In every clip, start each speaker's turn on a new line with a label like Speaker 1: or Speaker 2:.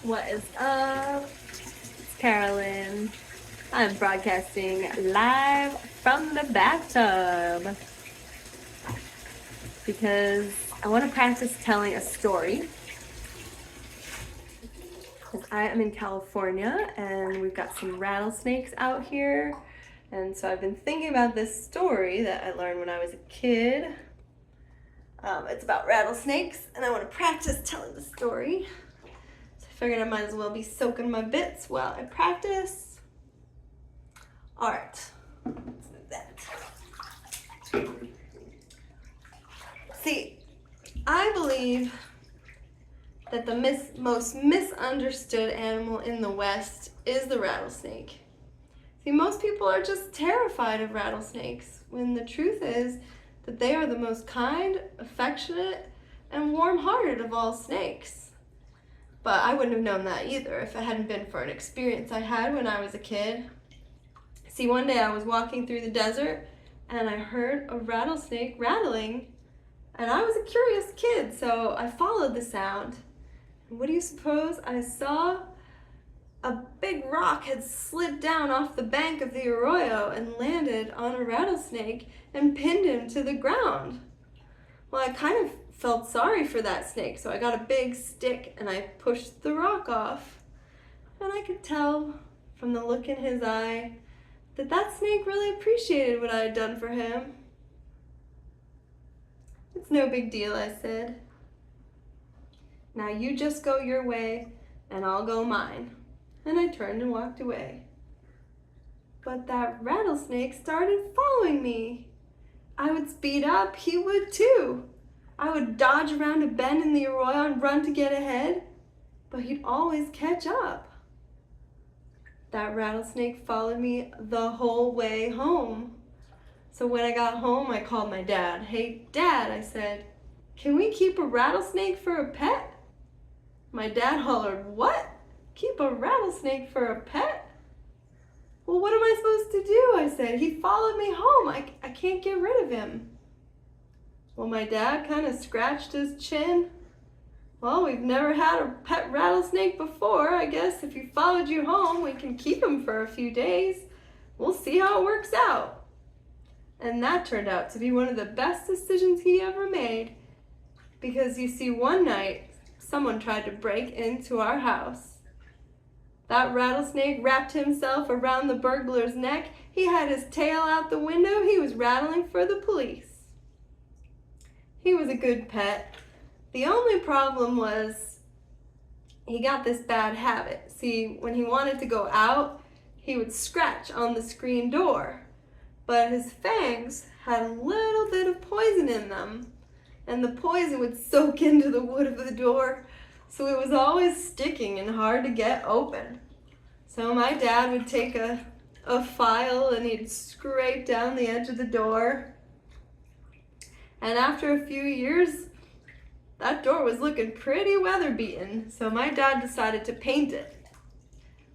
Speaker 1: What is up? It's Carolyn. I'm broadcasting live from the bathtub because I want to practice telling a story. Because I am in California and we've got some rattlesnakes out here. And so I've been thinking about this story that I learned when I was a kid. It's about rattlesnakes, and I want to practice telling the story. So I figured I might as well be soaking my bits while I practice. All right, let's move that. See, I believe that the most misunderstood animal in the West is the rattlesnake. See, most people are just terrified of rattlesnakes, when the truth is that they are the most kind, affectionate, and warm-hearted of all snakes. But I wouldn't have known that either if it hadn't been for an experience I had when I was a kid. See, one day I was walking through the desert and I heard a rattlesnake rattling, and I was a curious kid, so I followed the sound. And what do you suppose I saw? A big rock had slid down off the bank of the arroyo and landed on a rattlesnake and pinned him to the ground. Well, I kind of felt sorry for that snake, so I got a big stick and I pushed the rock off. And I could tell from the look in his eye that that snake really appreciated what I had done for him. "It's no big deal," I said. "Now you just go your way and I'll go mine." And I turned and walked away. But that rattlesnake started following me. I would speed up, he would too. I would dodge around a bend in the arroyo and run to get ahead, but he'd always catch up. That rattlesnake followed me the whole way home. So when I got home, I called my dad. "Hey, Dad," I said, "can we keep a rattlesnake for a pet?" My dad hollered, "What? Keep a rattlesnake for a pet?" "Well, what am I supposed to do?" I said. "He followed me home. I can't get rid of him." Well, my dad kind of scratched his chin. "Well, we've never had a pet rattlesnake before. I guess if he followed you home, we can keep him for a few days. We'll see how it works out." And that turned out to be one of the best decisions he ever made. Because you see, one night, someone tried to break into our house. That rattlesnake wrapped himself around the burglar's neck. He had his tail out the window. He was rattling for the police. He was a good pet. The only problem was he got this bad habit. See, when he wanted to go out, he would scratch on the screen door. But his fangs had a little bit of poison in them, and the poison would soak into the wood of the door, so it was always sticking and hard to get open. So my dad would take a file and he'd scrape down the edge of the door. And after a few years, that door was looking pretty weather-beaten, so my dad decided to paint it.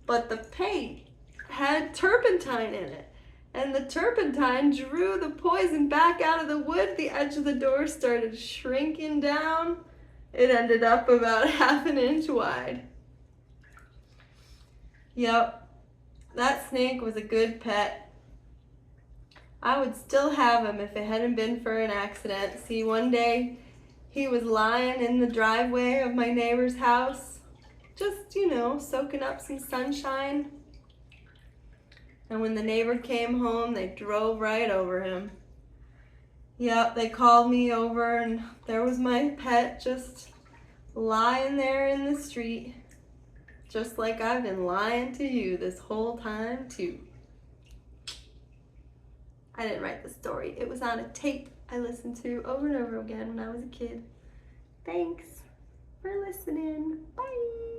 Speaker 1: But the paint had turpentine in it, and the turpentine drew the poison back out of the wood. The edge of the door started shrinking down. It ended up about ½ an inch wide. Yep, that snake was a good pet. I would still have him if it hadn't been for an accident. See, one day he was lying in the driveway of my neighbor's house, just, soaking up some sunshine. And when the neighbor came home, they drove right over him. Yep, they called me over and there was my pet just lying there in the street, just like I've been lying to you this whole time too. I didn't write the story. It was on a tape I listened to over and over again when I was a kid. Thanks for listening. Bye.